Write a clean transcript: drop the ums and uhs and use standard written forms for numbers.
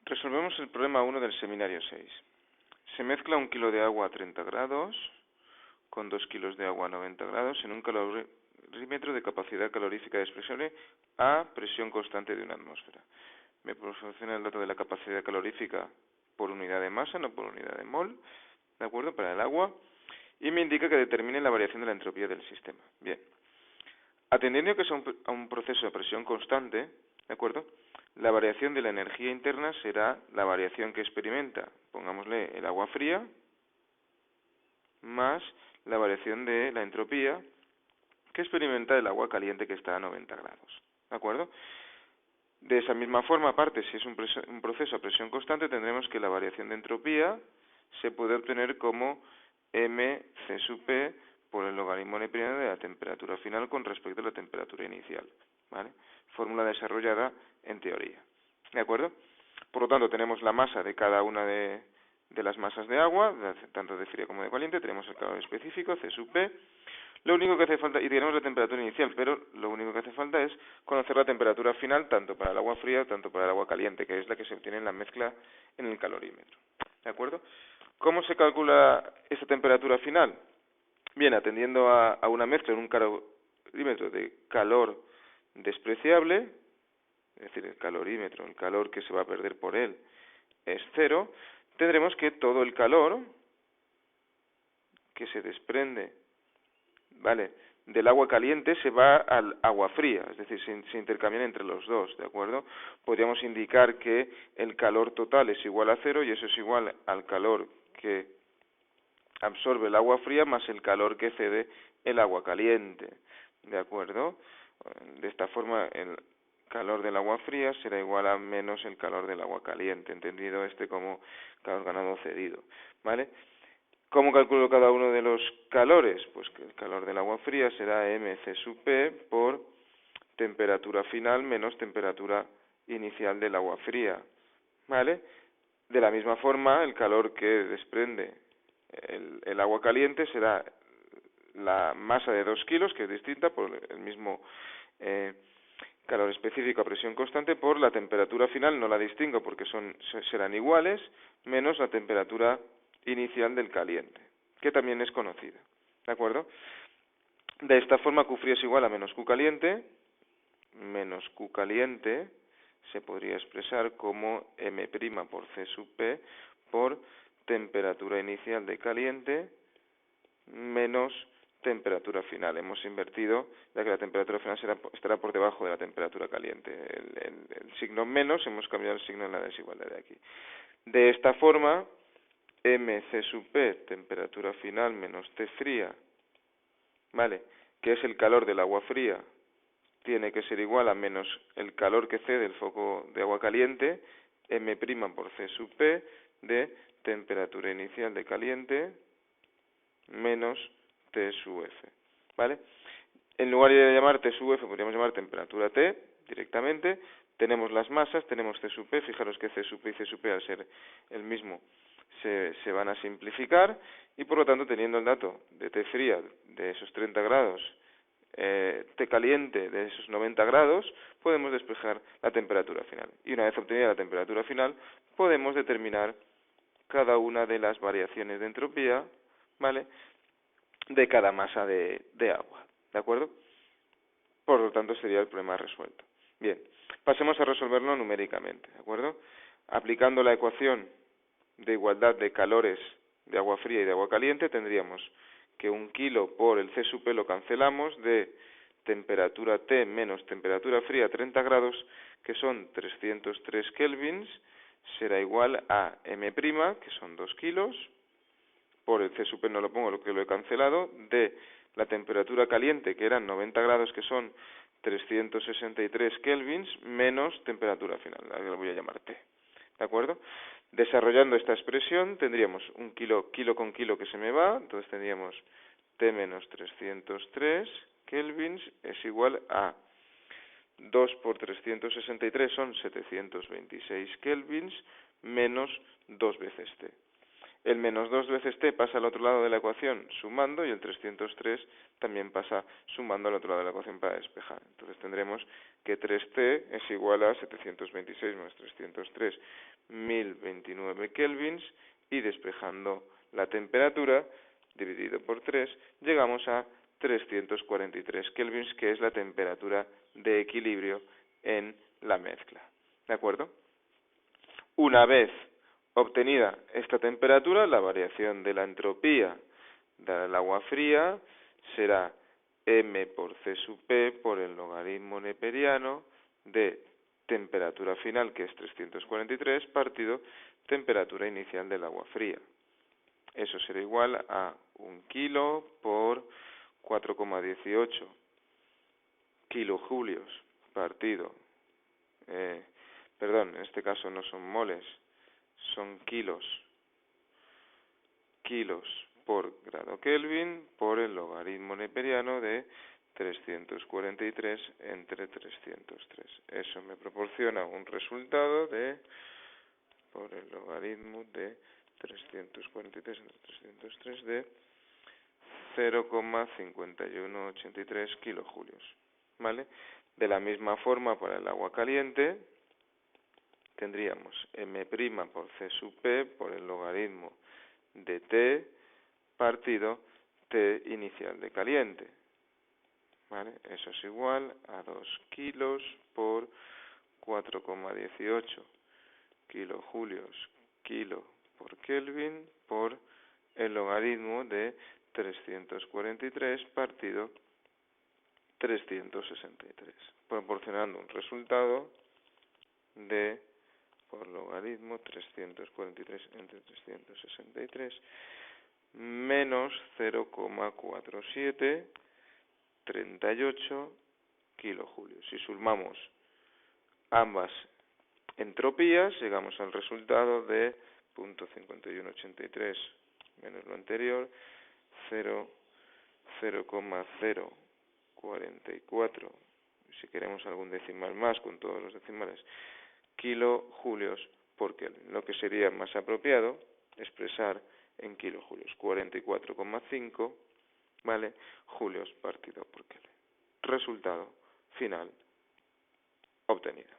Resolvemos el problema 1 del seminario 6. Se mezcla 1 kilo de agua a 30 grados con 2 kilos de agua a 90 grados en un calorímetro de capacidad calorífica despreciable a presión constante de una atmósfera. Me proporciona el dato de la capacidad calorífica por unidad de masa, no por unidad de mol, ¿de acuerdo? Para el agua. Y me indica que determine la variación de la entropía del sistema. Bien. Atendiendo que es un proceso de presión constante, ¿de acuerdo? La variación de la energía interna será la variación que experimenta, pongámosle el agua fría, más la variación de la entropía que experimenta el agua caliente que está a 90 grados, ¿de acuerdo? De esa misma forma, aparte, si es un proceso a presión constante, tendremos que la variación de entropía se puede obtener como mc sub p por el logaritmo neperiano de la temperatura final con respecto a la temperatura inicial, ¿vale? Fórmula desarrollada en teoría, ¿de acuerdo? Por lo tanto, tenemos la masa de cada una de las masas de agua, tanto de fría como de caliente, tenemos el calor específico, C sub P. Lo único que hace falta, y tenemos la temperatura inicial, pero lo único que hace falta es conocer la temperatura final, tanto para el agua fría, tanto para el agua caliente, que es la que se obtiene en la mezcla en el calorímetro, ¿de acuerdo? ¿Cómo se calcula esa temperatura final? Bien, atendiendo a una mezcla en un calorímetro de calor despreciable, es decir, el calorímetro, el calor que se va a perder por él es cero, tendremos que todo el calor que se desprende, ¿vale?, del agua caliente se va al agua fría, es decir, se intercambian entre los dos, ¿de acuerdo? Podríamos indicar que el calor total es igual a cero y eso es igual al calor que absorbe el agua fría más el calor que cede el agua caliente, ¿de acuerdo? De esta forma el calor del agua fría será igual a menos el calor del agua caliente, entendido como calor ganado cedido, ¿vale? ¿Cómo calculo cada uno de los calores? Pues que el calor del agua fría será mc sub p por temperatura final menos temperatura inicial del agua fría, ¿vale? De la misma forma, el calor que desprende el agua caliente será la masa de 2 kilos, que es distinta por el mismo calor específico a presión constante, por la temperatura final, no la distingo porque serán iguales, menos la temperatura inicial del caliente, que también es conocida, ¿de acuerdo? De esta forma, Q frío es igual a menos Q caliente, menos Q caliente se podría expresar como M' por C sub P por temperatura inicial de caliente menos temperatura final. Hemos invertido, ya que la temperatura final estará por debajo de la temperatura caliente. El signo menos, hemos cambiado el signo en la desigualdad de aquí. De esta forma, mc sub P, temperatura final menos T fría, ¿vale?, que es el calor del agua fría, tiene que ser igual a menos el calor que cede el foco de agua caliente, M' por C sub P, de temperatura inicial de caliente menos T sub F, ¿vale? En lugar de llamar T sub F, podríamos llamar temperatura T directamente. Tenemos las masas, tenemos C sub P, fijaros que C sub P y C sub P al ser el mismo se van a simplificar y por lo tanto teniendo el dato de T fría de esos 30 grados, T caliente de esos 90 grados, podemos despejar la temperatura final. Y una vez obtenida la temperatura final, podemos determinar cada una de las variaciones de entropía, ¿vale?, de cada masa de agua, ¿de acuerdo? Por lo tanto, sería el problema resuelto. Bien, pasemos a resolverlo numéricamente, ¿de acuerdo? Aplicando la ecuación de igualdad de calores de agua fría y de agua caliente, tendríamos que 1 kilo por el C sub P lo cancelamos, de temperatura T menos temperatura fría 30 grados, que son 303 kelvins, será igual a M', que son 2 kilos, por el C sub P no lo pongo, lo que lo he cancelado, de la temperatura caliente, que eran 90 grados, que son 363 kelvins, menos temperatura final, la que lo voy a llamar T, ¿de acuerdo? Desarrollando esta expresión tendríamos un kilo con kilo que se me va, entonces tendríamos T menos 303 kelvins es igual a 2 por 363 son 726 kelvins menos 2 veces T. El menos 2 veces t pasa al otro lado de la ecuación sumando y el 303 también pasa sumando al otro lado de la ecuación para despejar. Entonces tendremos que 3t es igual a 726 más 303, 1029 kelvins, y despejando la temperatura dividido por 3 llegamos a 343 kelvins, que es la temperatura de equilibrio en la mezcla. ¿De acuerdo? Una vez obtenida esta temperatura, la variación de la entropía del agua fría será m por c sub p por el logaritmo neperiano de temperatura final, que es 343, partido temperatura inicial del agua fría. Eso será igual a 1 kilo por 4,18 kilojulios partido, en este caso no son moles, son kilos por grado Kelvin por el logaritmo neperiano de 343 entre 303. Eso me proporciona un resultado de, por el logaritmo de 343 entre 303, de 0,5183 kilojulios. ¿Vale? De la misma forma, para el agua caliente, tendríamos m' por c sub p por el logaritmo de T partido T inicial de caliente. ¿Vale? Eso es igual a 2 kilos por 4,18 kilojulios kilo por Kelvin por el logaritmo de 343 partido 363, proporcionando un resultado de, por logaritmo, 343 entre 363 menos 0,4738 kilojulios. Si sumamos ambas entropías, llegamos al resultado de 0,5183 menos lo anterior, 0,044, si queremos algún decimal más con todos los decimales, kilojulios por Kelvin. Lo que sería más apropiado expresar en kilojulios, 44,5, ¿vale? Julios partido por Kelvin. Resultado final obtenido.